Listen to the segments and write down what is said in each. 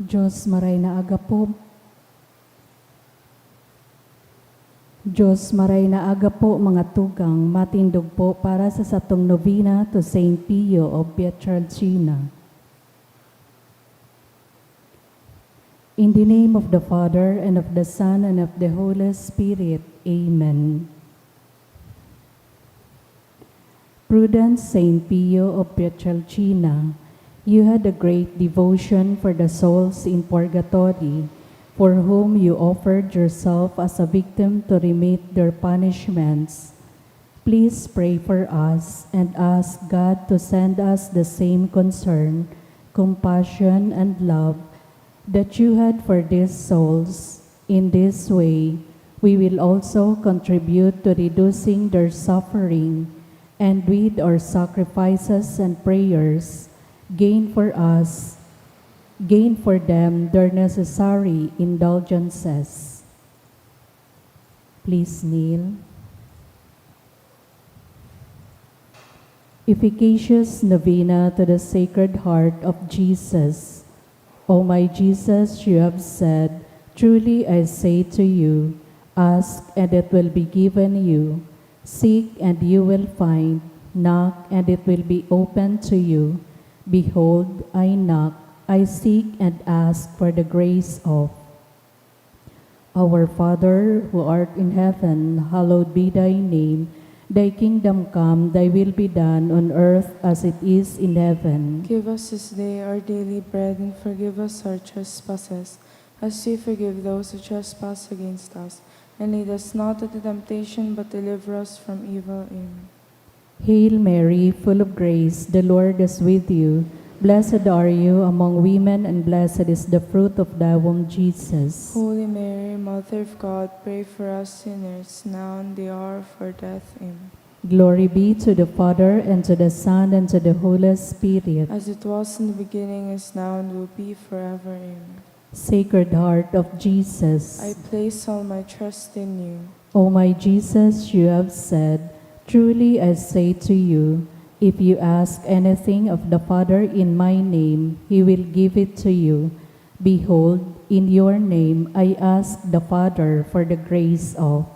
Diyos maray na aga po. Diyos maray na aga po mga tugang matindog po para sa satong novena to Saint Pio of Pietrelcina. In the name of the Father, and of the Son, and of the Holy Spirit. Amen. Prudent Saint Pio of Pietrelcina, you had a great devotion for the souls in purgatory, for whom you offered yourself as a victim to remit their punishments. Please pray for us and ask God to send us the same concern, compassion, and love that you had for these souls. In this way, we will also contribute to reducing their suffering, and with our sacrifices and prayers, gain for them their necessary indulgences. Please kneel. Efficacious Novena to the Sacred Heart of Jesus. O my Jesus, you have said, truly I say to you, ask and it will be given you. Seek and you will find. Knock and it will be opened to you. Behold, I knock, I seek and ask for the grace of. Our Father, who art in heaven, hallowed be thy name. Thy kingdom come, thy will be done on earth as it is in heaven. Give us this day our daily bread, and forgive us our trespasses, as we forgive those who trespass against us. And lead us not into temptation, but deliver us from evil. Amen. Hail Mary, full of grace, the Lord is with you. Blessed are you among women, and blessed is the fruit of thy womb, Jesus. Holy Mary, Mother of God, pray for us sinners, now and the hour of our death. Amen. Glory be to the Father, and to the Son, and to the Holy Spirit. As it was in the beginning, is now, and will be forever. Amen. Sacred Heart of Jesus. I place all my trust in you. O my Jesus, you have said, truly I say to you, if you ask anything of the Father in my name, he will give it to you. Behold, in your name I ask the Father for the grace of.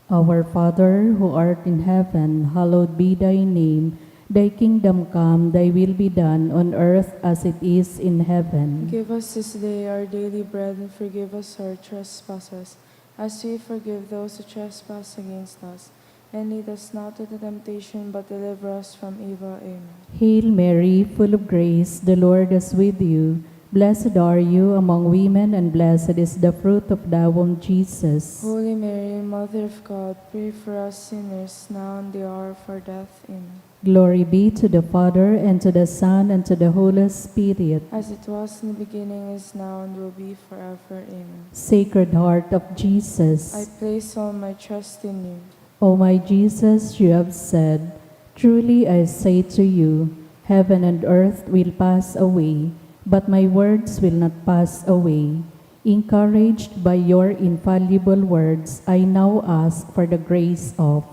Our Father, who art in heaven, hallowed be thy name. Thy kingdom come, thy will be done on earth as it is in heaven. Give us this day our daily bread, and forgive us our trespasses, as we forgive those who trespass against us. And lead us not into temptation, but deliver us from evil. Amen. Hail Mary, full of grace, the Lord is with you. Blessed are you among women, and blessed is the fruit of thy womb, Jesus. Holy Mary, Mother of God, pray for us sinners, now and the hour of our death. Amen. Glory be to the Father, and to the Son, and to the Holy Spirit. As it was in the beginning, is now, and will be forever. Amen. Sacred Heart of Jesus. I place all my trust in you. O my Jesus, you have said, truly I say to you, heaven and earth will pass away, but my words will not pass away. Encouraged by your infallible words, I now ask for the grace of.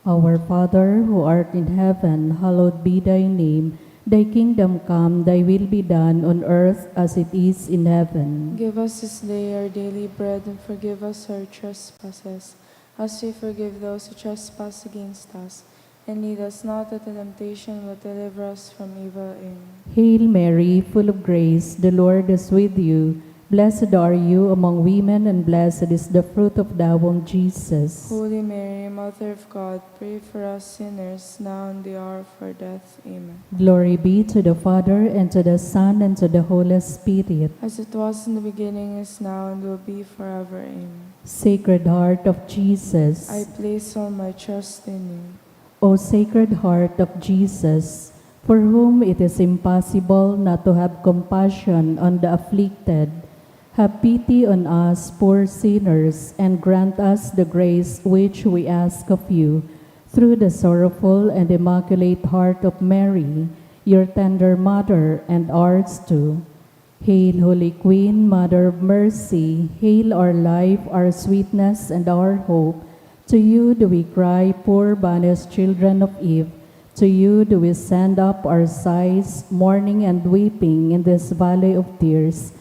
Our Father, who art in heaven, hallowed be thy name. Thy kingdom come, thy will be done on earth as it is in heaven. Give us this day our daily bread, and forgive us our trespasses, as we forgive those who trespass against us. And lead us not into temptation, but deliver us from evil. Amen. Hail Mary, full of grace, the Lord is with you. Blessed are you among women, and blessed is the fruit of thy womb, Jesus. Holy Mary, Mother of God, pray for us sinners, now and the hour of our death. Amen. Glory be to the Father, and to the Son, and to the Holy Spirit. As it was in the beginning, is now, and will be forever. Amen. Sacred Heart of Jesus. I place all my trust in you. O Sacred Heart of Jesus, for whom it is impossible not to have compassion on the afflicted, have pity on us poor sinners, and grant us the grace which we ask of you, through the sorrowful and immaculate heart of Mary, your tender mother, and ours too. Hail, Holy Queen, Mother of Mercy, hail our life, our sweetness, and our hope. To you do we cry, poor banished children of Eve. To you do we send up our sighs, mourning and weeping in this valley of tears.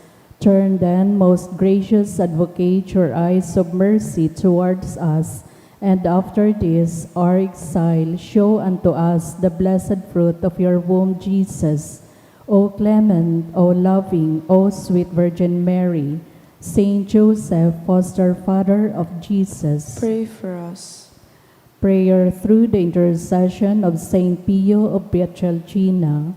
Turn then, most gracious Advocate, your eyes of mercy towards us, and after this our exile, show unto us the blessed fruit of your womb, Jesus. O clement, O loving, O sweet Virgin Mary, Saint Joseph, foster father of Jesus. Pray for us. Prayer through the intercession of Saint Pio of Pietrelcina.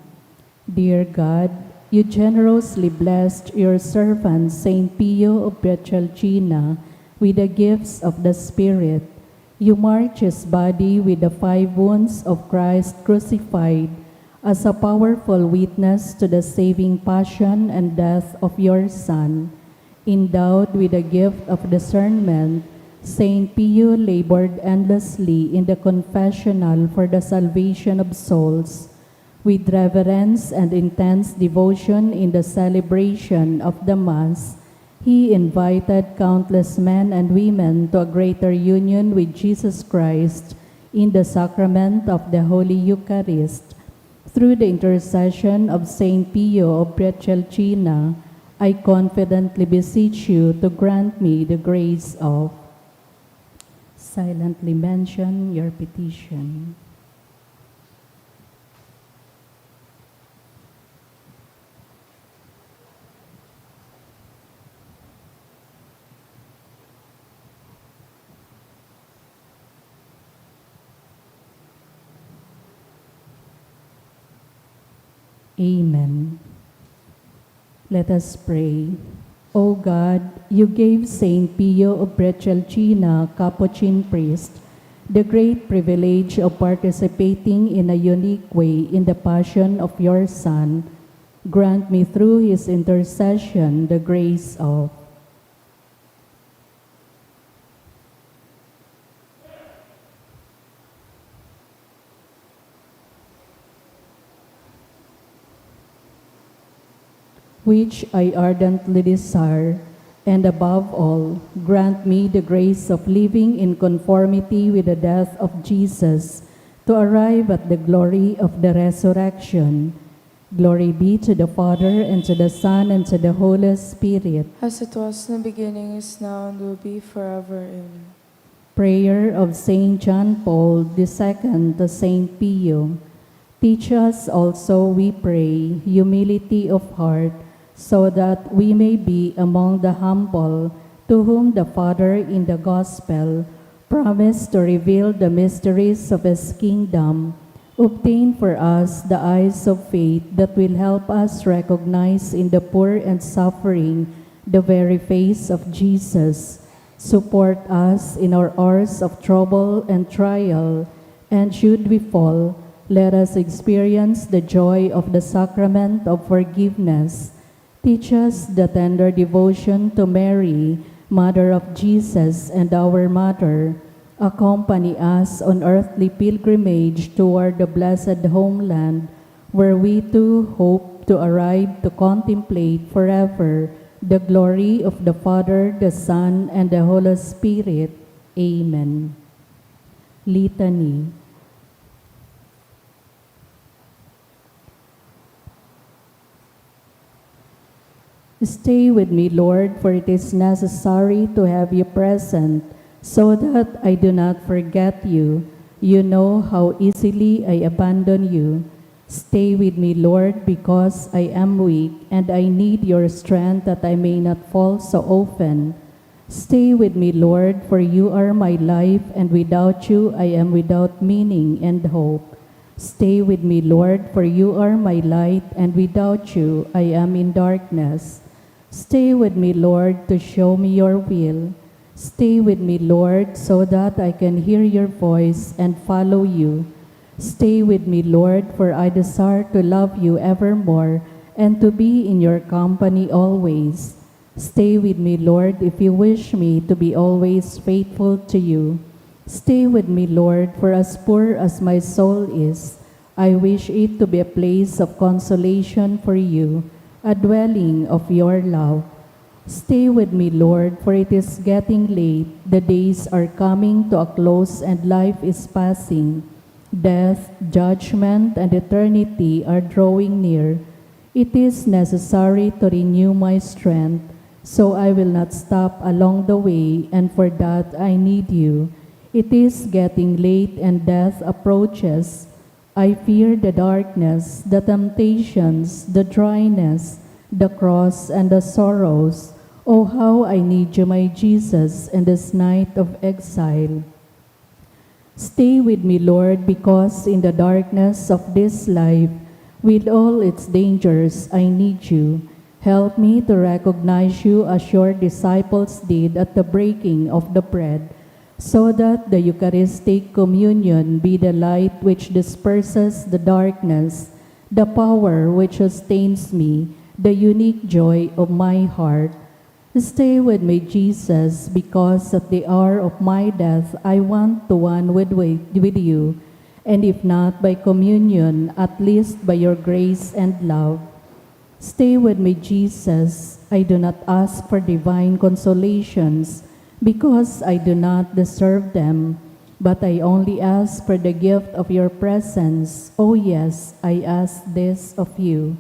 Dear God, you generously blessed your servant Saint Pio of Pietrelcina with the gifts of the Spirit. You marked his body with the 5 wounds of Christ crucified as a powerful witness to the saving passion and death of your Son. Endowed with the gift of discernment, Saint Pio labored endlessly in the confessional for the salvation of souls. With reverence and intense devotion in the celebration of the Mass, he invited countless men and women to a greater union with Jesus Christ in the sacrament of the Holy Eucharist. Through the intercession of Saint Pio of Pietrelcina, I confidently beseech you to grant me the grace of. Silently mention your petition. Amen. Let us pray. O God, you gave Saint Pio of Pietrelcina, Capuchin priest, the great privilege of participating in a unique way in the passion of your Son. Grant me through his intercession the grace of. Which I ardently desire, and above all, grant me the grace of living in conformity with the death of Jesus, to arrive at the glory of the resurrection. Glory be to the Father, and to the Son, and to the Holy Spirit. As it was in the beginning, is now, and will be forever. Amen. Prayer of Saint John Paul II to Saint Pio. Teach us also, we pray, humility of heart, so that we may be among the humble, to whom the Father in the Gospel promised to reveal the mysteries of his kingdom. Obtain for us the eyes of faith that will help us recognize in the poor and suffering the very face of Jesus. Support us in our hours of trouble and trial, and should we fall, let us experience the joy of the sacrament of forgiveness. Teach us the tender devotion to Mary, Mother of Jesus and our Mother. Accompany us on earthly pilgrimage toward the blessed homeland, where we too hope to arrive to contemplate forever the glory of the Father, the Son, and the Holy Spirit. Amen. Litany. Stay with me, Lord, for it is necessary to have you present, so that I do not forget you. You know how easily I abandon you. Stay with me, Lord, because I am weak, and I need your strength that I may not fall so often. Stay with me, Lord, for you are my life, and without you I am without meaning and hope. Stay with me, Lord, for you are my light, and without you I am in darkness. Stay with me, Lord, to show me your will. Stay with me, Lord, so that I can hear your voice and follow you. Stay with me, Lord, for I desire to love you evermore and to be in your company always. Stay with me, Lord, if you wish me to be always faithful to you. Stay with me, Lord, for as poor as my soul is, I wish it to be a place of consolation for you, a dwelling of your love. Stay with me, Lord, for it is getting late, the days are coming to a close, and life is passing. Death, judgment, and eternity are drawing near. It is necessary to renew my strength, so I will not stop along the way, and for that I need you. It is getting late and death approaches. I fear the darkness, the temptations, the dryness, the cross, and the sorrows. Oh, how I need you, my Jesus, in this night of exile. Stay with me, Lord, because in the darkness of this life, with all its dangers, I need you. Help me to recognize you as your disciples did at the breaking of the bread, so that the Eucharistic communion be the light which disperses the darkness, the power which sustains me, the unique joy of my heart. Stay with me, Jesus, because at the hour of my death I want to one with you, and if not by communion, at least by your grace and love. Stay with me, Jesus. I do not ask for divine consolations, because I do not deserve them, but I only ask for the gift of your presence. Oh yes, I ask this of you.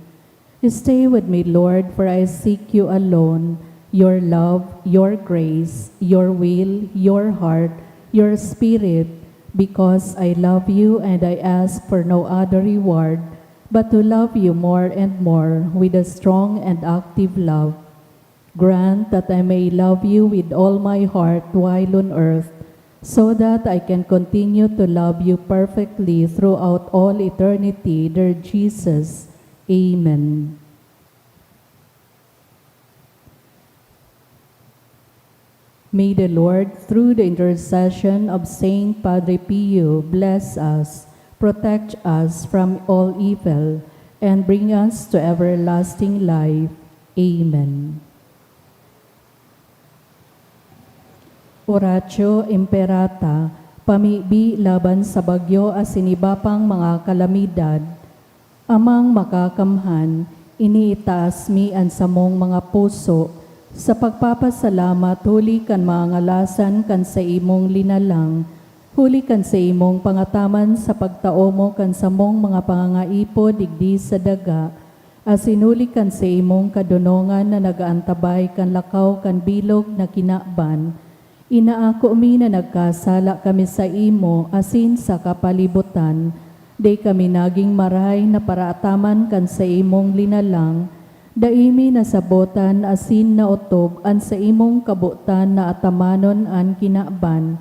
Stay with me, Lord, for I seek you alone, your love, your grace, your will, your heart, your spirit, because I love you and I ask for no other reward, but to love you more and more with a strong and active love. Grant that I may love you with all my heart while on earth, so that I can continue to love you perfectly throughout all eternity, dear Jesus. Amen. May the Lord, through the intercession of Saint Padre Pio, bless us, protect us from all evil, and bring us to everlasting life. Amen. Oratio Imperata, pamibi laban sa bagyo at sinibapang mga kalamidad. Amang makakamhan, iniitaas mi ang samong mga puso, sa pagpapasalamat huli kan mga ngalasan kan sa imong linalang, huli kan sa imong pangataman sa pagtao mo kan samong mga pangangaipo digdi sa daga, asinuli kan sa imong kadunongan na nagaantabay kan lakaw kan bilog na kinaban. Inaako mi na nagkasala kami sa imo asin sa kapalibutan, day kami naging maray na paraataman kan sa imong linalang, daimi na sabotan asin na utob an sa imong kabutan na atamanon an kinaban,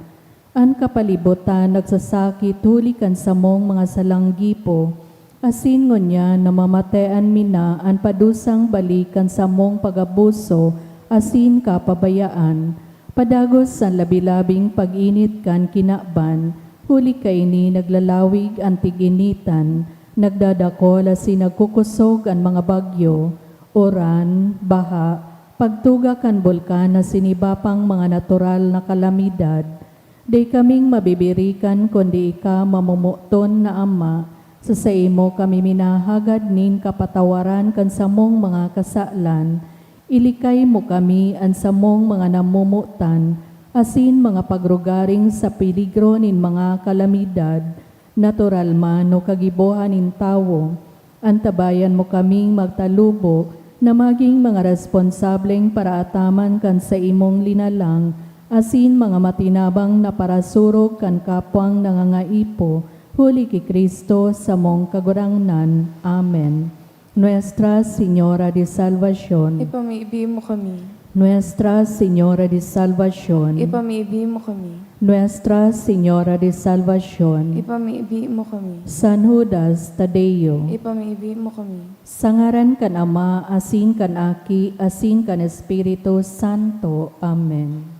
an kapalibutan nagsasakit huli kan samong mga salanggipo, asin ngunya na mamatean mina an padusang balikan samong pagabuso, asin kapabayaan, padagos ang labilabing pag-init kan kinaban, huli kaini naglalawig ang tiginitan, nagdadakol asin nagkukusog ang mga bagyo, oran, baha, pagtuga kan bulkan na sinibapang mga natural na kalamidad, day kaming mabibirikan kundi ika mamumuton na Ama, sa imo kami minahagad nin kapatawaran kan samong mga kasalan, ilikay mo kami ang samong mga namumutan, asin mga pagrugaring sa peligro nin mga kalamidad, natural man o kagibuhan nin tawo, antabayan mo kaming magtalubo, na maging mga responsableng paraataman kan sa imong linalang, asin mga matinabang na parasurog kan kapwang nangangaipo, huli ki Kristo sa mong kagurangnan. Amen. Nuestra Señora de Salvación, Ipamiibi mo kami. Nuestra Señora de Salvación, Ipamiibi mo kami. Nuestra Señora de Salvación, Ipamiibi mo kami. San Judas Tadeo, Ipamiibi mo kami. sangaran kan Ama, asin kan Aki, asin kan Espiritu Santo. Amen.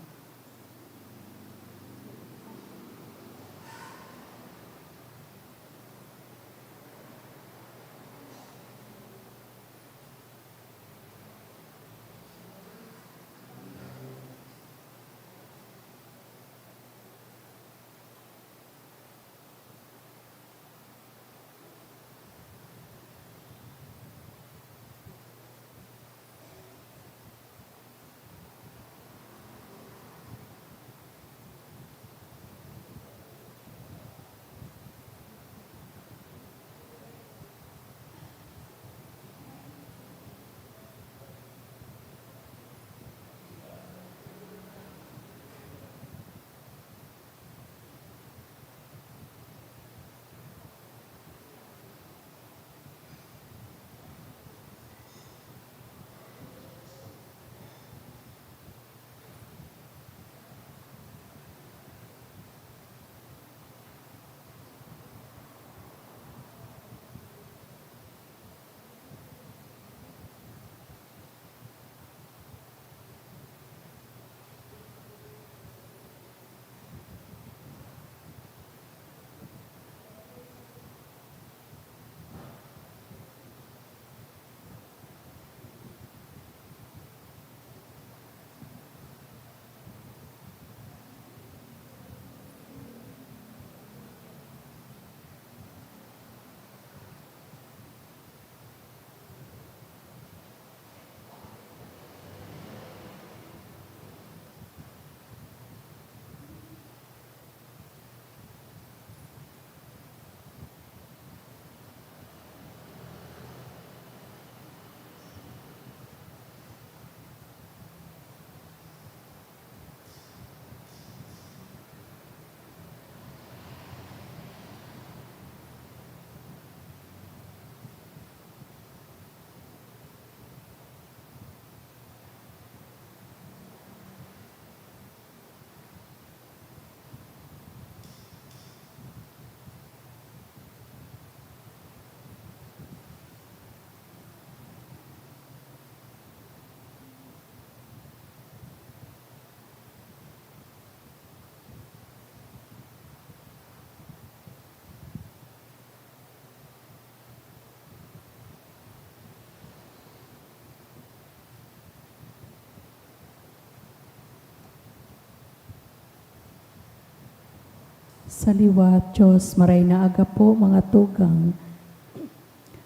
Sa liwat, Diyos, maray na aga po mga tugang.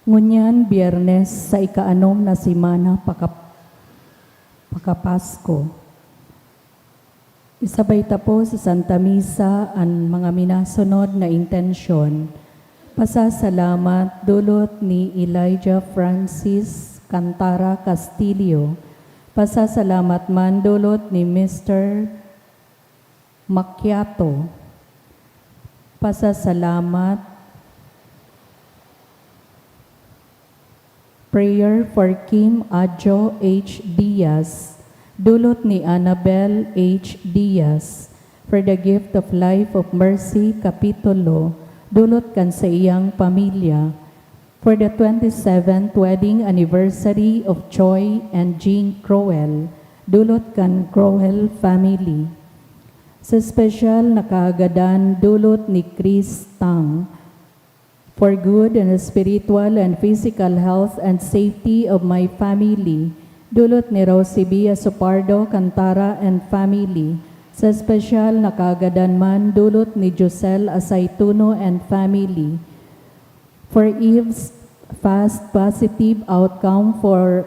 Ngunyan, Biyernes sa ikaanom na simana pakapasko. Isabay ta po sa Santa Misa ang mga minasunod na intensyon. Pasasalamat dulot ni Elijah Francis Cantara Castillo. Pasasalamat man dulot ni Mr. Macchiato. Pasasalamat. Prayer for Kim Adjo H. Diaz, dulot ni Annabel H. Diaz, for the gift of life of Mercy Kapitulo, dulot kan sa iyang pamilya, for the 27th wedding anniversary of Choi and Jean Crowell, dulot kan Crowell family. Sa espesyal na kaagadan dulot ni Chris Tang, for good and spiritual and physical health and safety of my family, dulot ni Rosibia Sopardo Cantara and family. Sa espesyal na kaagadan man dulot ni Josel Asaituno and family, for Eve's fast positive outcome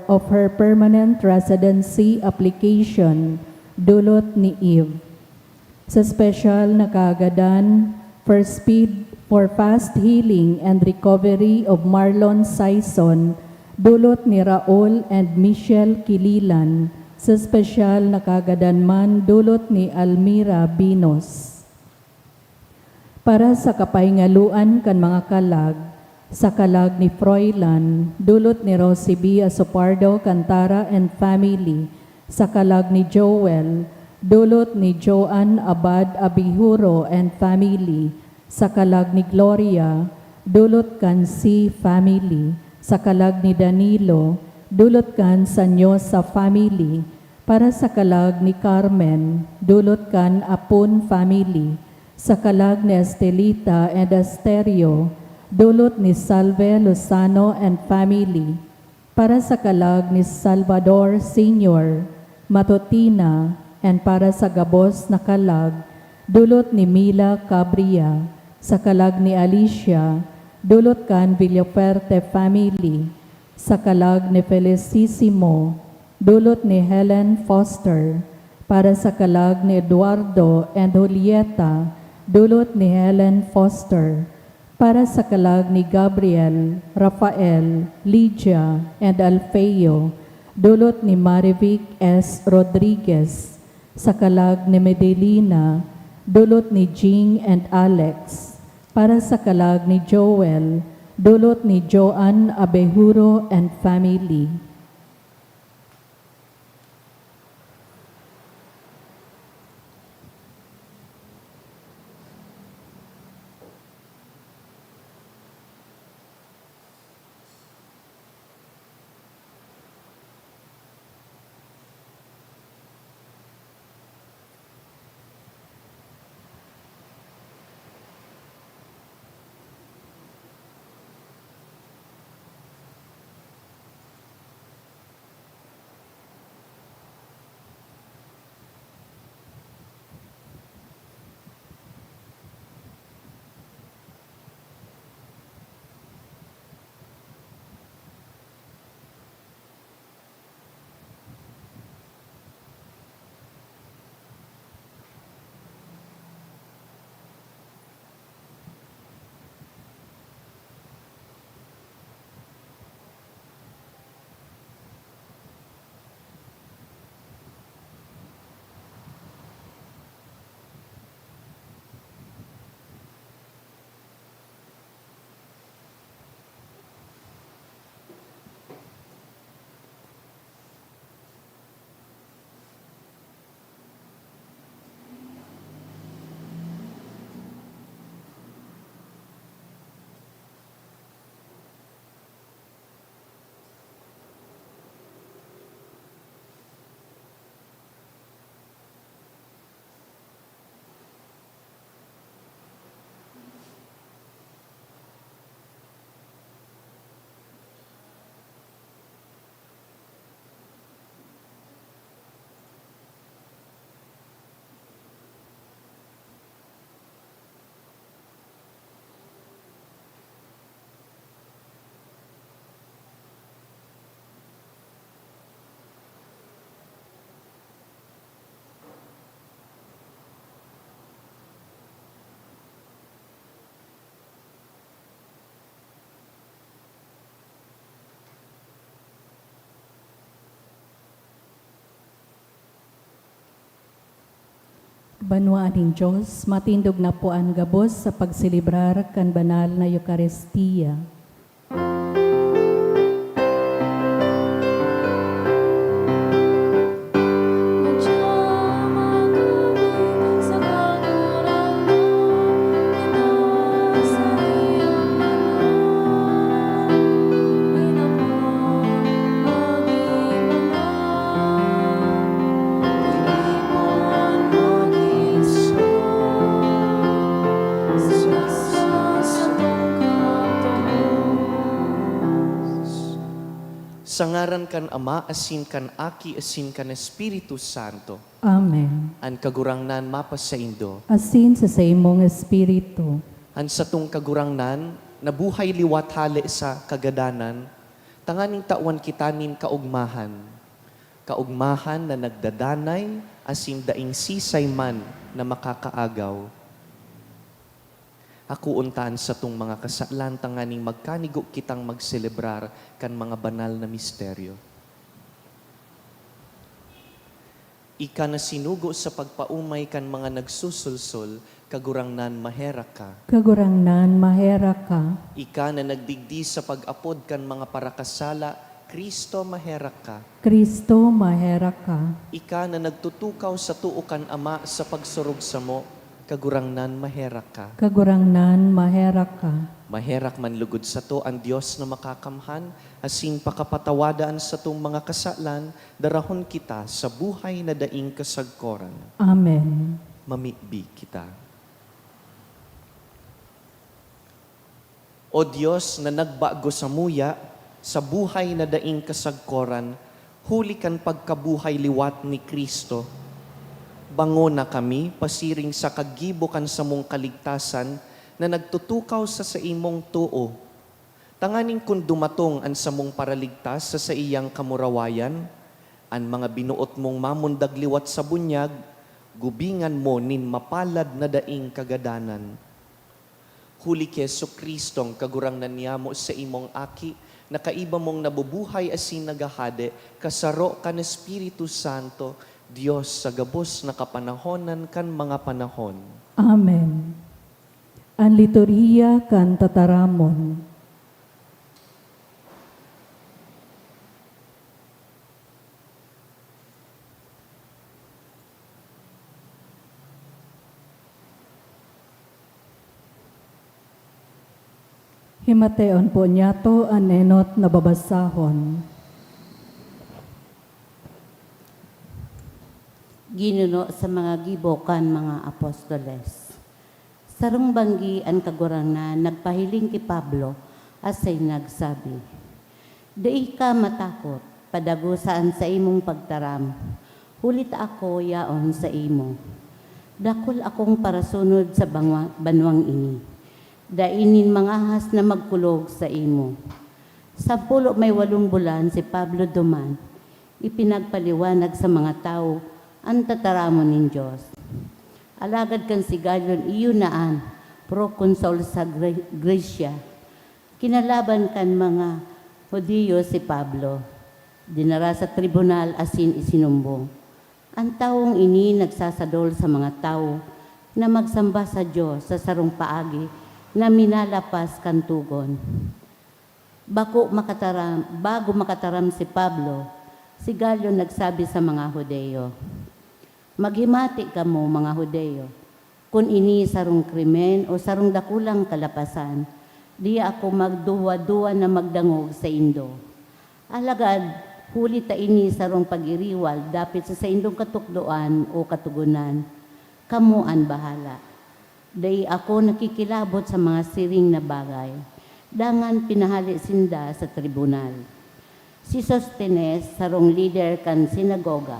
of her permanent residency application, dulot ni Eve. Sa special na kaagadan for fast healing and recovery of Marlon Saison, dulot ni Raul and Michelle Kililan. Sa special na kaagadan man dulot ni Almira Binos. Para sa kapahingaluan kan mga kalag, sa kalag ni Froilan, dulot ni Rosibia Sopardo Cantara and family. Sa kalag ni Joel, dulot ni Joan Abad Abihuro and family. Sa kalag ni Gloria, dulot kan si family. Sa kalag ni Danilo, dulot kan Sanyosa family. Para sa kalag ni Carmen, dulot kan Apun family. Sa kalag ni Estelita and Asterio, dulot ni Salve Lozano and family. Para sa kalag ni Salvador Sr., Matutina, and para sa gabos na kalag, dulot ni Mila Cabria. Sa kalag ni Alicia, dulot kan Villaferte family. Sa kalag ni Felicissimo, dulot ni Helen Foster. Para sa kalag ni Eduardo and Julieta, dulot ni Helen Foster. Para sa kalag ni Gabriel, Rafael, Lydia, and Alfeo, dulot ni Marivic S. Rodriguez. Sa kalag ni Medelina, dulot ni Jing and Alex. Para sa kalag ni Joel, dulot ni Joan Abehuro and family. Banwaan ng Diyos, matindog na po ang gabos sa pagsilibrar kan banal na Eucharistia. Sangaran kan Ama, asin kan Aki, asin kan Espiritu Santo. Amen. An kagurangnan mapas sa Indo. Asin sa imong espiritu. An satong kagurangnan, nabuhay liwat hali sa kagadanan, tanganing tawan kitanin kaugmahan. Kaugmahan na nagdadanay, asin daing sisay man na makakaagaw. Ako untaan sa tong mga kasalan, tanganing magkanigo kitang magselebrar kan mga banal na misteryo. Ika na sinugo sa pagpaumay kan mga nagsusulsol, kagurangnan mahera ka. Kagurangnan mahera ka. Ika na nagdigdi sa pag-apod kan mga parakasala, Kristo mahera ka. Kristo mahera ka. Ika na nagtutukaw sa tuo kan Ama sa pagsurog sa mo, kagurangnan mahera ka. Kagurangnan mahera ka. Maherak man lugod sa to ang Diyos na makakamhan, asin pakapatawadaan sa tong mga kasalan, darahon kita sa buhay na daing kasagkoran. Amen. Mamikbi kita. O Diyos na nagbago sa muya, sa buhay na daing kasagkoran, huli kan pagkabuhay liwat ni Kristo. Bango na kami, pasiring sa kagibukan sa mong kaligtasan, na nagtutukaw sa imong tuo. Tanganing kung dumatong an sa mong paraligtas sa iyang kamurawayan, an mga binuot mong mamundagliwat sa bunyag, gubingan mo nin mapalad na daing kagadanan. Huli Keso Kristong kagurangnan niya mo sa imong aki, na kaiba mong nabubuhay asin nagahade, kasaro kan Espiritu Santo, Diyos sa gabos na kapanahonan kan mga panahon. Amen. Ang liturhiya kan tataramon. Himateon po niya to ang enot na babasahon. Ginuno sa mga gibokan mga apostoles. Sarong banggi ang kagurangnan nagpahiling ki Pablo asay nagsabi, "Dai ka matakot, padagusaan sa imong pagtaram. Hulit ako yaon sa imo. Dakol akong parasunod sa banwang ini. Dainin mangahas na magkulog sa imo." 18 bulan si Pablo duman, ipinagpaliwanag sa mga tao ang tataramon ng Diyos. Alagad kan si Galion iyunaan, proconsul sa Grecia. Kinalaban kan mga Hudiyo si Pablo. Dinara sa tribunal asin isinumbong. Ang taong ini nagsasadol sa mga tao na magsamba sa Diyos sa sarong paagi na minalapas kan tugon. Bago makataram si Pablo, si Galion nagsabi sa mga Hudeyo, "Maghimati kamo mga Hudeyo, kung ini sarong krimen o sarong dakulang kalapasan, di ako magduwa-duwa na magdangog sa Indo. Alagad, huli ta ini sarong pag-iriwal dapit sa indong katukdoan o katugunan, kamuan bahala. Dahil ako nakikilabot sa mga siring na bagay, dangan pinahali sinda sa tribunal. Si Sostenes, sarong leader kan sinagoga,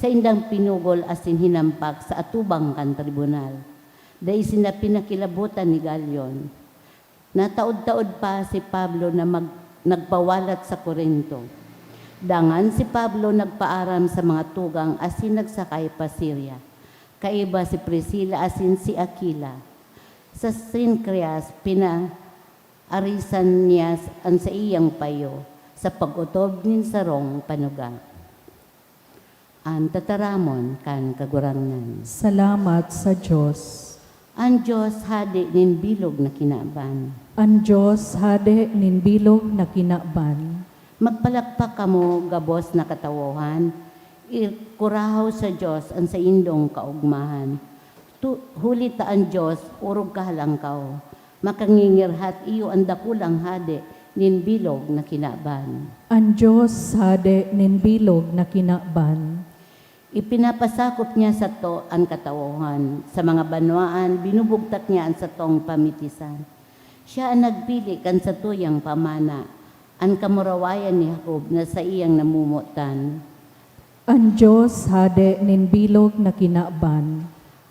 sa indang pinugol asin hinampak sa atubang kan tribunal. Dahil sina pinakilabutan ni Galion. Nataod-taod pa si Pablo na nagpawalat sa Corinto. Dangan si Pablo nagpaaram sa mga tugang asin nagsakay pa Syria. Kaiba si Priscilla asin si Aquila. Sa Sincreas, pinaarisan niya sa iyang payo sa pag-utob nin sarong panuga. An tataramon kan kagurangnan. Salamat sa Diyos. Ang Diyos hadi nin bilog na kinaban. Ang Diyos hade nin bilog na kinaban. Magpalakpak kamo gabos na katawohan, ikurahaw sa Diyos ang sa indong kaugmahan. Huli ta ang Diyos, urog kahalangkaw. Makangingirhat iyo ang dakulang hade, nin bilog na kinaban. Ang Diyos hade nin bilog na kinaban. Ipinapasakop niya sa to ang katawohan. Sa mga banwaan, binubugtak niya ang sa tong pamitisan. Siya ang nagpili kan sa tuyang pamana, ang kamurawayan ni Jacob na sa iyang namumutan. Ang Diyos hade nin bilog na kinaban.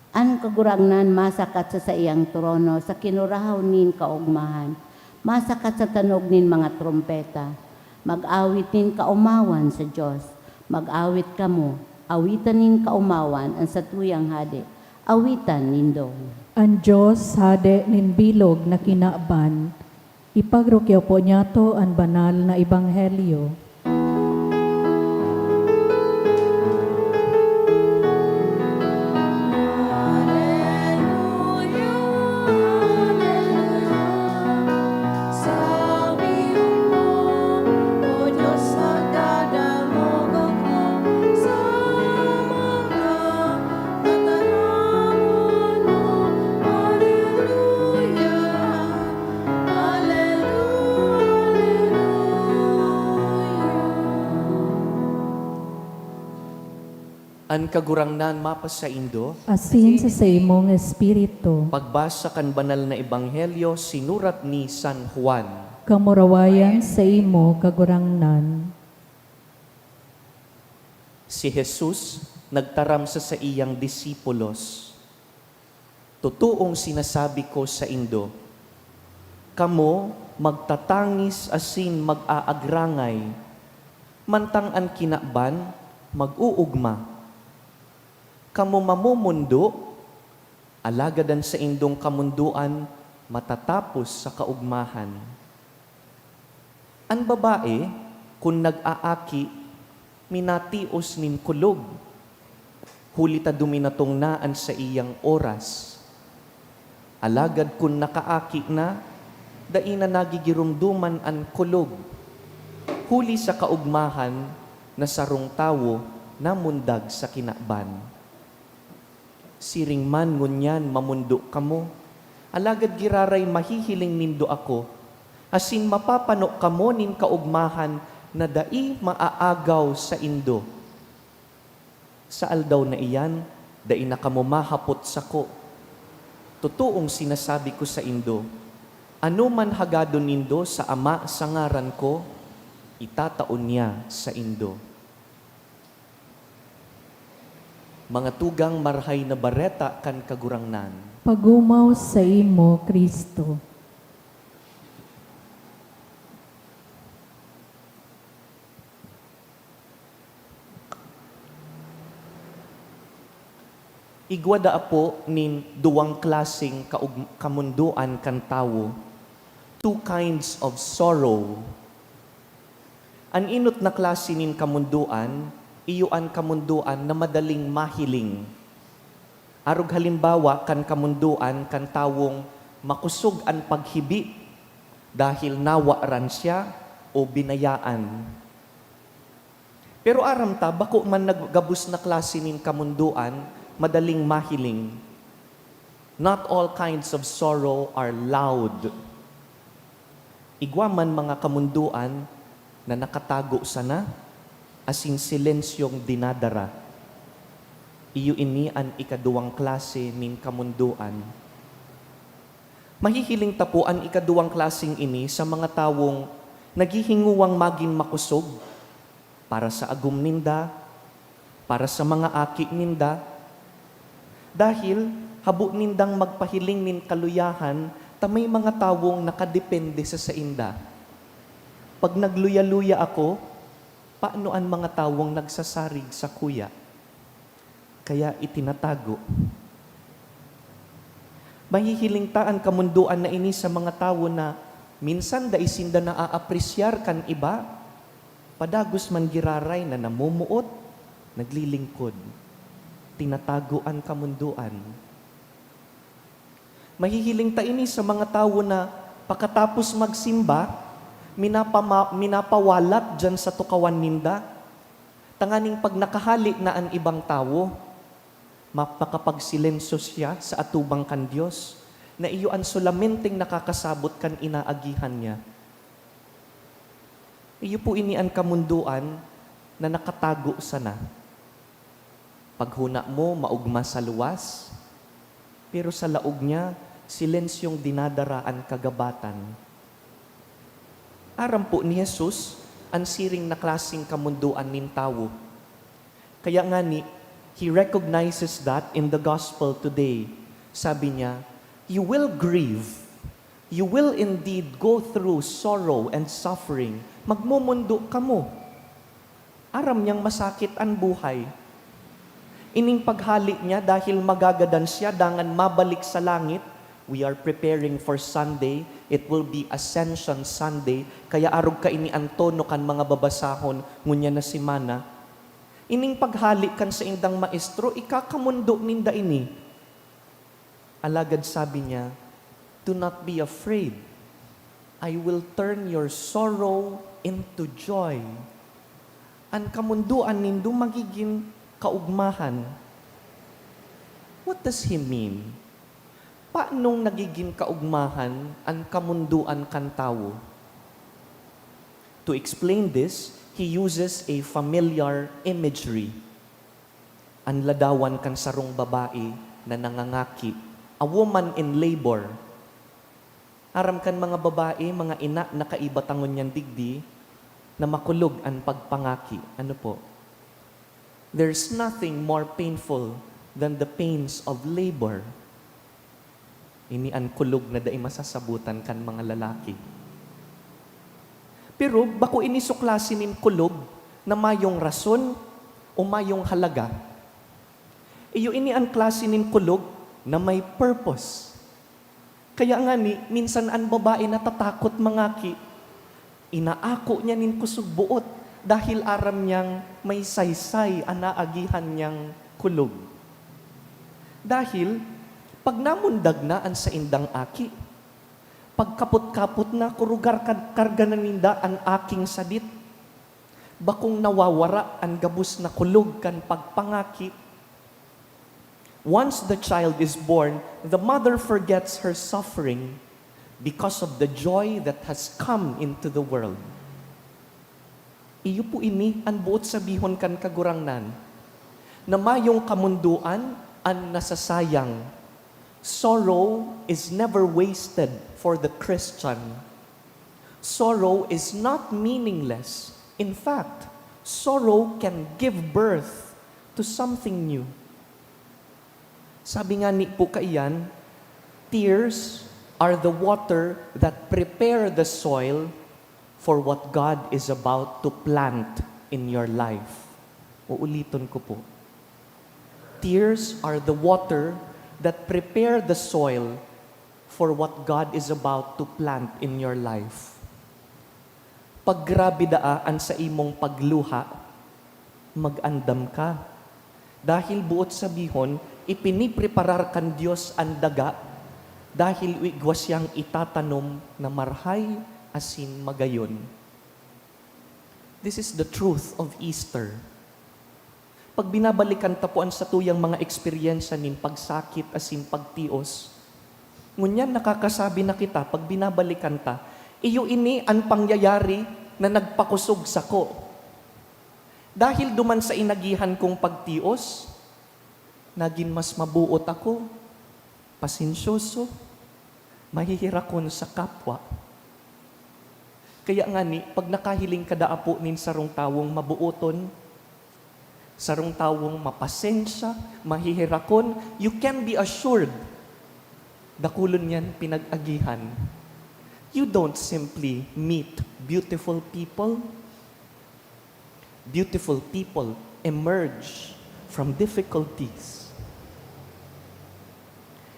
Ang kagurangnan masakat sa iyang trono, sa kinurahaw nin kaugmahan, masakat sa tanog nin mga trompeta. Mag-awit nin kaumawan sa Diyos, mag-awit kamo, awitan nin kaumawan ang sa tuyang hade, awitan nindo. Ang Diyos hade nin bilog na kinaban. Ipagrukyaw po niya to ang banal na ebanghelyo. An kagurangnan mapas sa Indo, Asin sa imong espiritu. pagbasa kan banal na ebanghelyo sinurat ni San Juan. Kamurawayan sa imo kagurangnan. Si Jesus nagtaram sa iyang disipulos. Totoong sinasabi ko sa Indo, kamo magtatangis asin mag-aagrangay, mantang an kinaban mag-uugma. Kamo mamumundo, alagadan sa indong kamunduan, matatapos sa kaugmahan. Ang babae, kung nag-aaki, minatios nin kulog. Hulita duminatong naan sa iyang oras. Alagad kung nakaaki na, daina nagigirumduman ang kulog. Huli sa kaugmahan, na sarong tawo, namundag sa kinaban. Siring man ngunyan mamundo kamo, alagad giraray mahihiling nindo ako, asin mapapano kamo nin kaugmahan na dai maaagaw sa indo. Sa aldaw na iyan, dai na kamo mahapot sako. Totoong sinasabi ko sa indo, ano man hagado nindo sa ama sa ngaran ko, itataon niya sa indo. Mga tugang marhay na bareta kan kagurangnan. Pagumaw sa imo, Kristo. Igwada po nin duwang klaseng kamunduan kan tawo. Two kinds of sorrow. An inot na klase nin kamunduan, iyuan kamunduan na madaling mahiling. Arog halimbawa kan kamunduan kan tawong makusog ang paghibi dahil nawaran siya o binayaan. Pero aram ta, bako man naggabus na klase nin kamunduan, madaling mahiling. Not all kinds of sorrow are loud. Igwa man mga kamunduan na nakatago sana, asin silensyong dinadara. Iyo ini ang ikaduwang klase nin kamunduan. Mahihiling tapo ang ikaduwang klaseng ini sa mga tawong naghihinguwang maging makusog para sa agum ninda, para sa mga aki ninda, dahil habo nindang magpahiling nin kaluyahan, ta may mga tawong nakadepende sa inda. Pag nagluya-luya ako, paano ang mga tawong nagsasarig sa kuya? Kaya itinatago. Mahihiling taan kamunduan na ini sa mga tawo na minsan da isinda na aapresyar kan iba, padagos man giraray na namumuot, naglilingkod, tinataguan kamunduan. Mahihiling ta ini sa mga tao na pagkatapos magsimba, minapawalat dyan sa tukawan ninda. Tanganing pag nakahali na ang ibang tao, makapagsilensyo siya sa atubang kan Diyos, na iyo ang solamenting nakakasabot kan inaagihan niya. Iyo po ini ang kamunduan na nakatago sana. Paghuna mo, maugma sa luwas, pero sa laog niya, silensyong dinadaraan kagabatan. Aram po ni Jesus, ang siring na klaseng kamunduan nin tao. Kaya nga ni, He recognizes that in the gospel today. Sabi niya, you will grieve. You will indeed go through sorrow and suffering. Magmumundo ka mo. Aram niyang masakit ang buhay. Ining paghalik niya dahil magagadan siya dangan mabalik sa langit. We are preparing for Sunday. It will be Ascension Sunday. Kaya arog ka ini ang tono kan mga babasahon ngunya na si Mana. Ining paghalik kan sa indang maestro, ikakamundo ninda ini. Alagad sabi niya, do not be afraid. I will turn your sorrow into joy. Ang kamunduan nindo magiging kaugmahan. What does he mean? Paanong nagiging kaugmahan ang kamunduan kan tao? To explain this, he uses a familiar imagery. Ang ladawan kan sarong babae na nangangaki, a woman in labor. Aram kan mga babae, mga ina na kaibatangon niyan digdi, na makulog ang pagpangaki. Ano po? There's nothing more painful than the pains of labor. Ini ang kulog na dai masasabutan kan mga lalaki. Pero bako ini suklasi nin kulog na mayong rason o mayong halaga. Iyo ini ang klase nin kulog na may purpose. Kaya nga ni, minsan ang babae natatakot mangaki, inaako niya nin kusog buot dahil aram niyang may saysay anaagihan niyang kulog. Dahil pag namundag na ang sa indang aki, pagkapot-kapot na kurugar karga na ninda ang aking sadit, bakong nawawara ang gabus na kulog kan pagpangaki. Once the child is born, the mother forgets her suffering because of the joy that has come into the world. Iyo po ini ang buot sabihon kan kagurangnan, na mayong kamunduan ang nasasayang. Sorrow is never wasted for the Christian. Sorrow is not meaningless. In fact, sorrow can give birth to something new. Sabi nga ni po kaiyan, tears are the water that prepare the soil for what God is about to plant in your life. Uulitin ko po. Tears are the water that prepare the soil for what God is about to plant in your life. Pag grabe daan sa imong pagluha, mag-andam ka. Dahil buot sabihon, ipinipreparar kan Diyos ang daga dahil igwas siyang itatanom na marhay asin magayon. This is the truth of Easter. Pag binabalikan tapuan sa tuyang mga eksperyensya nin pagsakit asin pagtios, ngunyan nakakasabi na kita, pag binabalikan ta, iyo ini ang pangyayari na nagpakusog sa ko. Dahil duman sa inagihan kong pagtios, naging mas mabuot ako, pasensyoso, mahihirakon sa kapwa. Kaya nga ni, pag nakahiling kadaapo nin sarong tawong mabuoton, sarong tawong mapasensya, mahihirakon, you can be assured, dakulon yan pinag-agihan. You don't simply meet beautiful people. Beautiful people emerge from difficulties.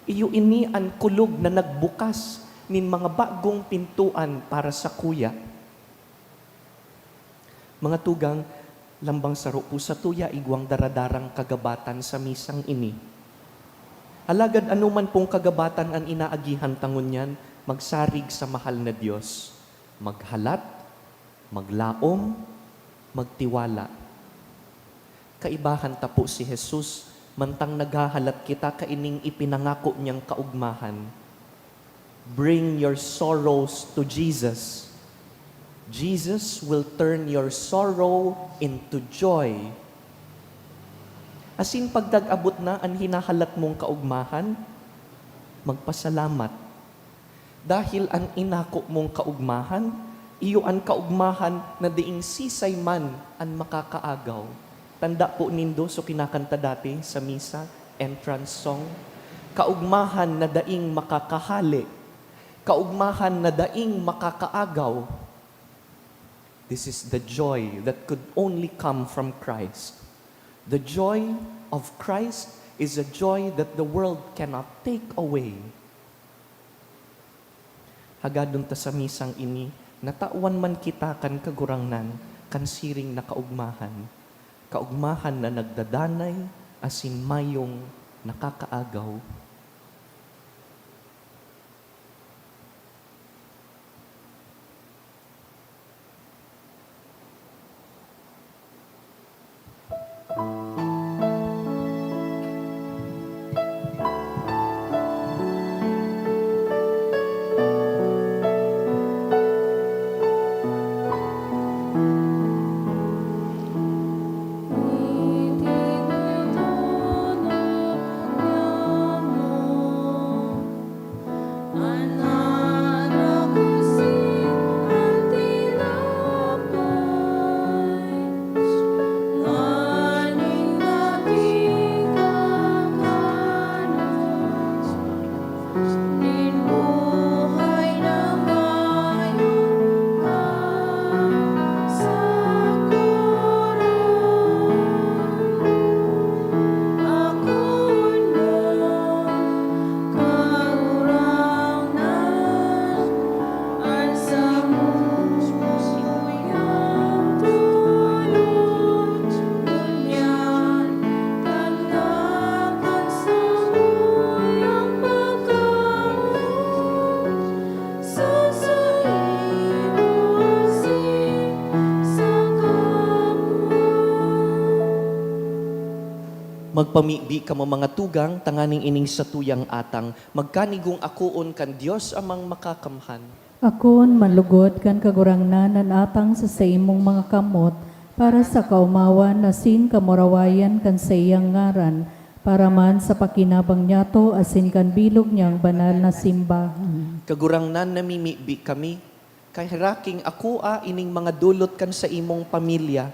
Iyo ini ang kulog na nagbukas nin mga bagong pintuan para sa kuya. Mga tugang, lambang saro po sa tuya, igwang daradarang kagabatan sa misang ini. Alagad anuman pong kagabatan ang inaagihan tangon yan, magsarig sa mahal na Diyos. Maghalat, maglaom, magtiwala. Kaibahan ta po si Jesus, mantang naghahalat kita kaining ipinangako niyang kaugmahan. Bring your sorrows to Jesus. Jesus will turn your sorrow into joy. Asin pagdag-abot na ang hinahalat mong kaugmahan, magpasalamat. Dahil ang inako mong kaugmahan, iyo ang kaugmahan na diing sisay man ang makakaagaw. Tanda po nindo, so kinakanta dati sa misa, entrance song, kaugmahan na daing makakahali, kaugmahan na daing makakaagaw. This is the joy that could only come from Christ. The joy of Christ is a joy that the world cannot take away. Hagadon ta sa misang ini, natawan man kita kan kagurangnan, kan siring na kaugmahan. Kaugmahan na nagdadanay, asin mayong nakakaagaw. Magpamibi ka mo mga tugang, tanganing ining sa tuyang atang, magkanigong akuon kan Diyos amang makakamhan. Akon malugod kan kagurangnan nan atang sa imong mga kamot, para sa kaumawan na sin kamurawayan kan sa iyang ngaran, para man sa pakinabang niyato asin kan bilog niyang banal na simbahan. Kagurangnan namimibi kami, kay haraking akua ining mga dulot kan sa imong pamilya,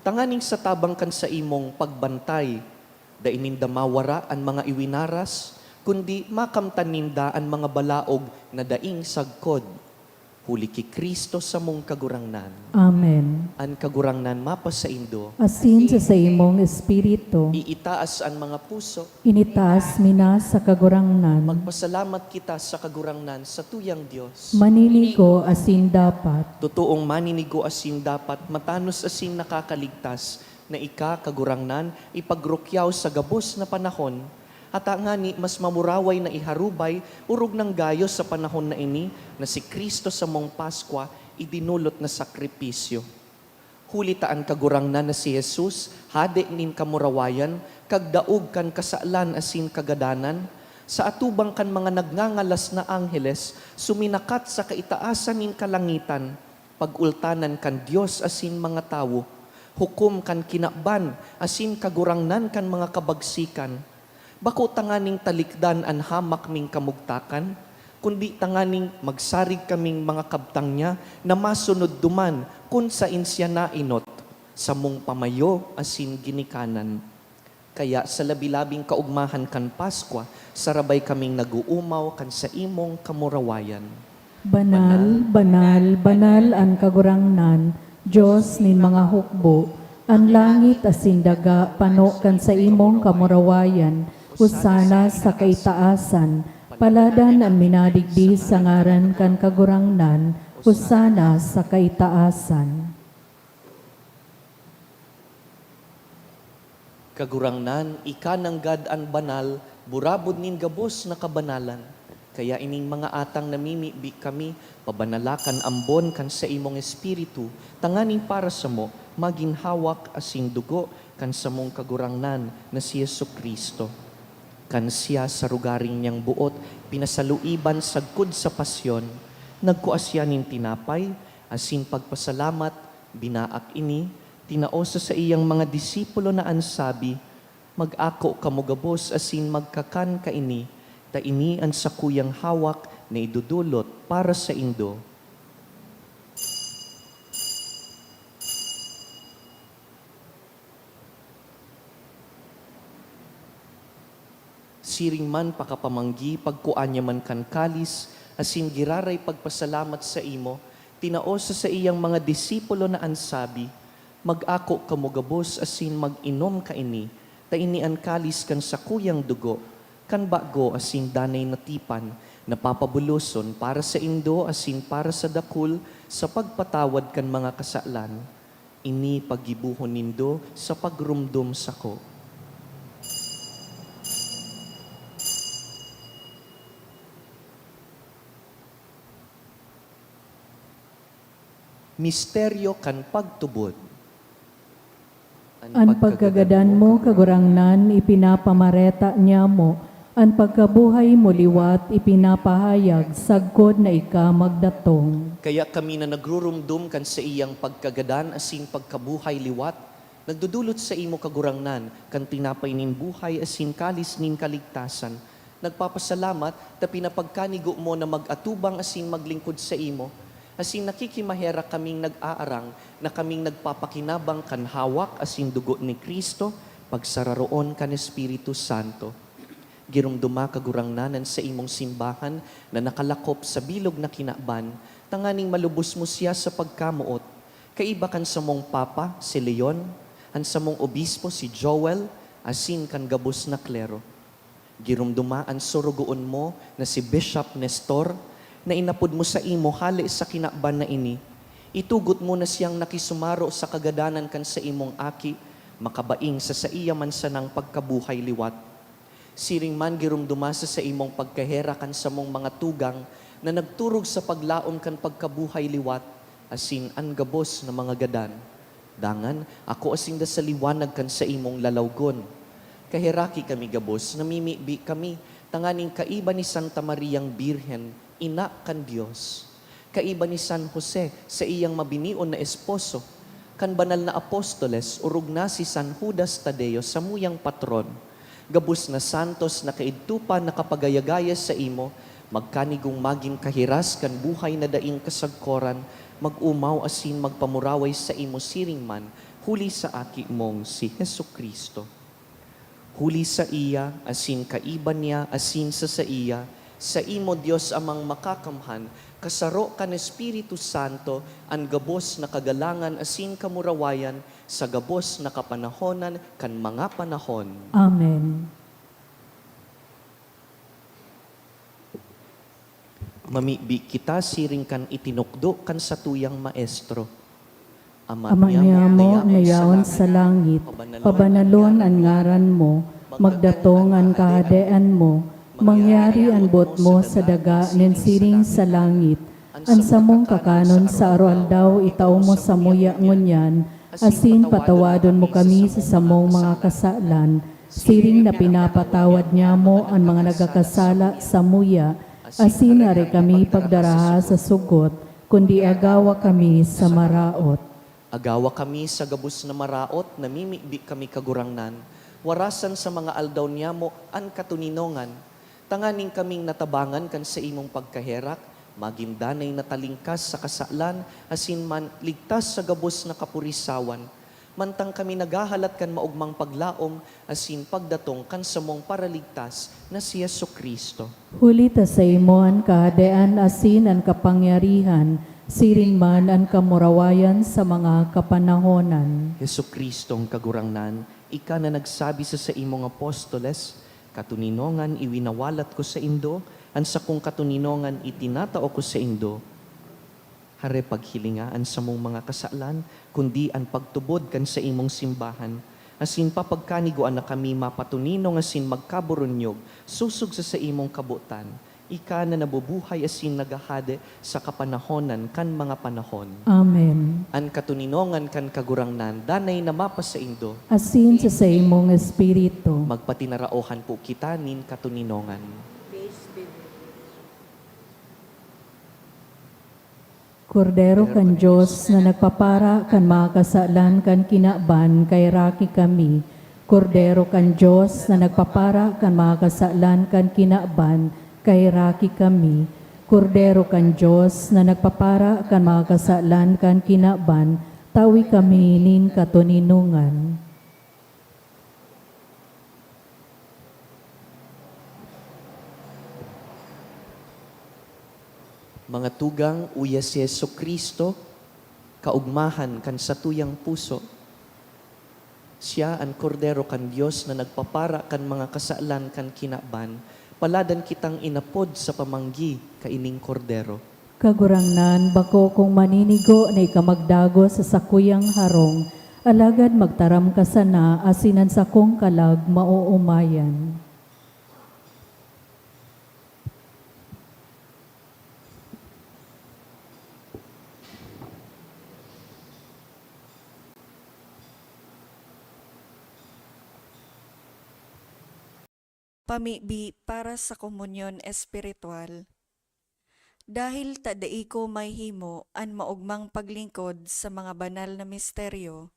tanganing sa tabang kan sa imong pagbantay, daininda mawara ang mga iwinaras, kundi makamtaninda ang mga balaog na daing sagkod. Huli ki Kristo sa mong kagurangnan. Amen. Ang kagurangnan mapasaindo, Asin sa imong espiritu, iitaas ang mga puso, initaas mina sa kagurangnan, magpasalamat kita sa kagurangnan sa tuyang Diyos. maniligo asin dapat, Totoong maninigo asin dapat, matanos asin nakakaligtas, na kagurangnan, ipagrukyaw sa gabos na panahon, at ngani mas mamuraway na iharubay, urog ng gayo sa panahon na ini, na si Kristo sa mong Paskwa, idinulot na sakripisyo. Hulitaan kagurangnan na si Jesus, hade nin kamurawayan, kagdaog kan kasaalan asin kagadanan, sa atubang kan mga nagngangalas na angheles, suminakat sa kaitaasan nin kalangitan, pagultanan kan Diyos asin mga tawo, hukom kan kinakban, asin kagurangnan kan mga kabagsikan. Bako tanganing talikdan an hamak ming kamugtakan, kundi tanganing magsarig kaming mga kabtang niya na masunod duman kun sa insya na inot, sa mong pamayo asin ginikanan. Kaya sa labilabing kaugmahan kan Paskwa, sarabay kaming naguumaw kan sa imong kamurawayan. banal, banal, banal ang kagurangnan, Diyos ni mga hukbo, ang langit asin daga pano kan sa imong kamurawayan, usana sa kaitaasan, paladan ang minadigdi sa ngaran kan kagurangnan, usana sa kaitaasan. Kagurangnan, ika ng God an banal, burabod nin gabos na kabanalan. Kaya ining mga atang namimibi kami, pabanalakan ambon kan sa imong espiritu, tanganing para sa mo, maginhawak asing dugo kan sa mong kagurangnan na si Yesu Kristo. Kan siya sa rugaring niyang buot, pinasaluiban sagkod sa pasyon, nagkuasya nin tinapay, asin pagpasalamat, binaak ini, tinaosa sa iyang mga disipulo na ansabi, mag-ako kamugabos asin magkakan kaini, ta ini ang sakuyang hawak na idudulot para sa indo. Siring man pakapamanggi, pagkuanya man kan kalis, asin giraray pagpasalamat sa imo, tinaosa sa iyang mga disipulo na ansabi, mag-ako kamugabos asin mag-inom kaini, ta ini ang kalis kan sakuyang dugo, kan bago asin danay natipan, napapabuloson para sa indo asin para sa dakul, sa pagpatawad kan mga kasalan. Ini paggibuhon nindo sa pagrumdum sako. Misteryo kan pagtubod. An pagkagadan mo, kagurangnan, ipinapamareta niya mo. An pagkabuhay mo liwat, ipinapahayag, sagkod na ika magdatong. Kaya kami na nagrurumdum kan sa iyang pagkagadan asin pagkabuhay liwat, nagdudulot sa imo kagurangnan, kan tinapay nin buhay asin kalis nin kaligtasan. Nagpapasalamat, ta pinapagkanigo mo na mag-atubang asin maglingkod sa imo, asin nakikimahera kaming nag-aarang na kaming nagpapakinabang kan hawak asin dugo ni Kristo, pagsararoon kan Espiritu Santo. Girumduma kagurangnanan sa imong simbahan na nakalakop sa bilog na kinaban, tanganing malubos mo siya sa pagkamuot. Kaiba kan sa mong Papa, si Leon, an sa mong Obispo, si Joel, asin kan gabos na klero. Girumduma ang surugoon mo na si Bishop Nestor, na inapod mo sa imo hali sa kinaban na ini. Itugot mo na siyang nakisumaro sa kagadanan kan sa imong aki, makabaing sa iya man sanang pagkabuhay liwat. Siring man girumdumasa sa imong pagkahera kan sa mong mga tugang na nagturog sa paglaom kan pagkabuhay liwat, asin an gabos na mga gadan. Dangan, ako asing da sa liwanag kan sa imong lalawgon. Kahiraki kami gabos, namimibi kami, tanganing kaiba ni Santa Mariang Birhen, ina kan Dios. Kaiba ni San Jose sa iyang mabinion na esposo, kan banal na apostoles, urog na si San Judas Tadeo sa muyang patron. Gabos na santos na kaidtupa na kapagayagaya sa imo, magkanigong maging kahiras kan buhay na daing kasagkoran, mag-umaw asin magpamuraway sa imo siring man, huli sa aki mong si Hesu Kristo. Huli sa iya, asin kaiban niya, asin sa iya, sa imo Dios amang makakamhan, kasaro kan Espiritu Santo, ang gabos na kagalangan asin kamurawayan, sa gabos na kapanahonan kan mga panahon. Amen. Mamibi kita siring kan itinukdo kan satuyang maestro. Amang niya mo nayaon sa langit, pabanalon ang ngaran mo, magdatong ang kahadean mo, mangyari ang bot mo sa daga nen siring sa langit, ang samong kakanon sa arualdaw itaw mo sa muya ngunyan, asin patawadon mo kami sa samong mga kasalan, siring na pinapatawad niya mo ang mga nagakasala sa muya, asin nari kami pagdaraha sa sugot, kundi agawa kami sa maraot. Agawa kami sa gabos na maraot, namimibi kami kagurangnan, warasan sa mga aldaw niya mo ang katuninongan, tanganing kaming natabangan kan sa imong pagkaherak, magindanay na talingkas sa kasalan, asin man ligtas sa gabos na kapurisawan, mantang kami nagahalat kan maugmang paglaom, asin pagdatong kan sa mong paraligtas na si Yesu Kristo. Huli ta sa imo ang kahadean asin ang kapangyarihan, siring man ang kamurawayan sa mga kapanahonan. Yesu Kristong kagurangnan, ika na nagsabi sa imong apostoles, katuninongan iwinawalat ko sa indo, ang sa kong katuninongan itinatao ko sa indo. Hare paghilingaan sa mong mga kasalan, kundi ang pagtubod kan sa imong simbahan, asin papagkaniguan na kami mapatuninong asin magkaburunyog, susog sa imong kabutan. Ika na nabubuhay asin nagahade sa kapanahonan kan mga panahon. Amen. An katuninongan kan kagurangnan, danay na mapasaindo, Asin sa imong espiritu. magpatinaraohan po kita nin katuninongan. Kordero kan Diyos na nagpapara kan mga kasalan kan kinaban kay raki kami. Kordero kan Diyos na nagpapara kan mga kasalan kan kinaban kay raki kami. Kordero kan Diyos na nagpapara kan mga kasalan kan kinaban, tawi kami nin katuninungan. Mga tugang uya si Yesu Kristo, kaugmahan kan satuyang puso. Siya ang kordero kan Diyos na nagpapara kan mga kasaalan kan kinaban, paladan kitang inapod sa pamanggi kaining kordero. Kagurangnan, bako kung maninigo na ikamagdago sa sakuyang harong, alagad magtaram ka sana asinan sa kong kalag mauumayan. Pamibi para sa komunyon espiritual. Dahil tadai ko may himo an maugmang paglingkod sa mga banal na misteryo,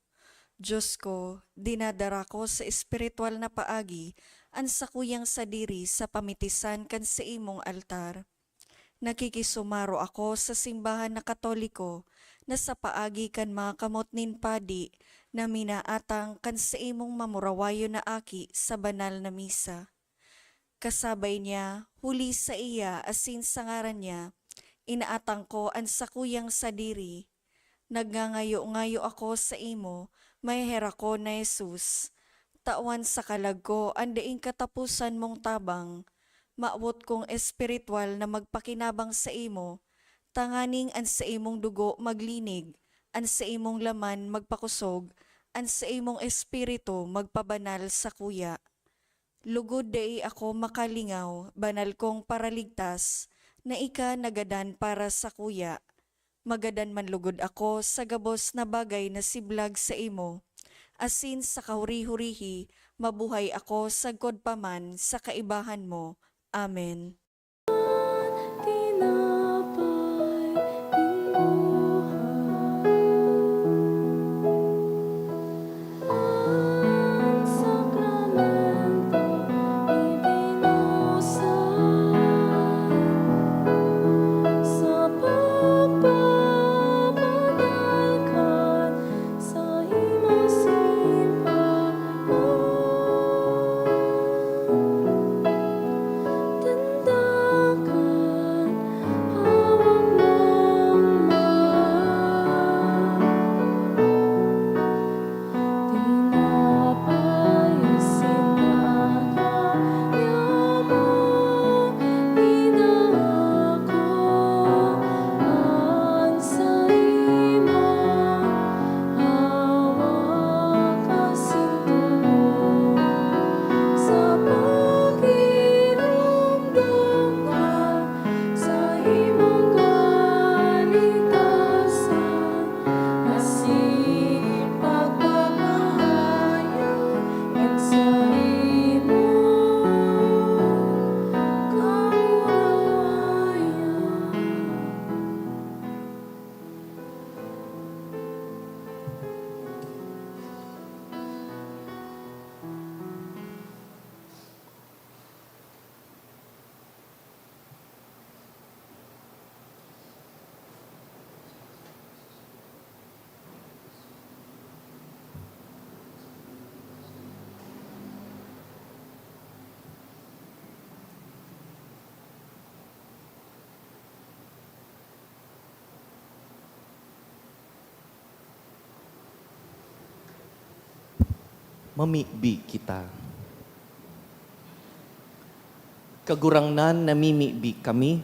Diyos ko, dinadara ko sa espiritual na paagi an sakuyang sadiri sa pamitisan kan sa imong altar. Nakikisumaro ako sa simbahan na Katoliko na sa paagi kan mga kamot nin padi na minaatang kan sa imong mamurawayo na aki sa banal na misa. Kasabay niya, huli sa iya asin sa ngaran niya, inaatang ko ang sakuyang sadiri. Nagngangayo-ngayo ako sa imo, may hera ko na Jesus. Tawan sa kalag ko, ang daing katapusan mong tabang. Maawot kong espiritual na magpakinabang sa imo, tanganing an sa imong dugo maglinig, an sa imong laman magpakusog, an sa imong espiritu magpabanal sa kuya. Lugod dai ako makalingaw, banal kong paraligtas, na ika nagadan para sa kuya. Magadan man lugod ako sa gabos na bagay na siblag sa imo. Asin sa kahuri-hurihi, mabuhay ako sa godpaman sa kaibahan mo. Amen. Tinapay, ang sakramento ibinusay sa pagpapanalkan sa imong simbahan. Tindakan hawak ng tinapay sinagayabang inaako ang sa imong hawak kasintuhan sa paghinumdum sa imong kaligtasan, asin pagpapahayag at sa imong kaurayan. Mamibi kita. Kagurangnan namimibi kami,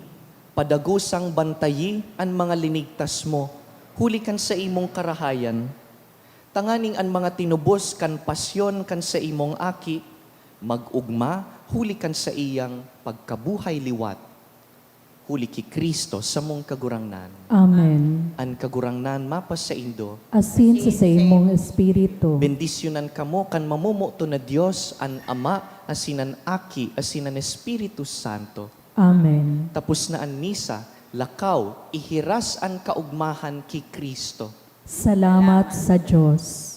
padagusang bantayi ang mga linigtas mo, hulikan sa imong karahayan, Tanganing an mga tinubos kan pasyon kan sa imong aki, magugma, huli kan sa iyang pagkabuhay liwat. Huli ki Kristo sa mong kagurangnan. Amen. An kagurangnan mapas sa indo, Asin sa imong espiritu. bendisyonan kamo kan mamumuto na Dios, an Ama, asinan Aki, asinan Espiritu Santo. Amen. Tapos na an misa, lakaw, ihiras an kaugmahan ki Kristo. Salamat sa Diyos.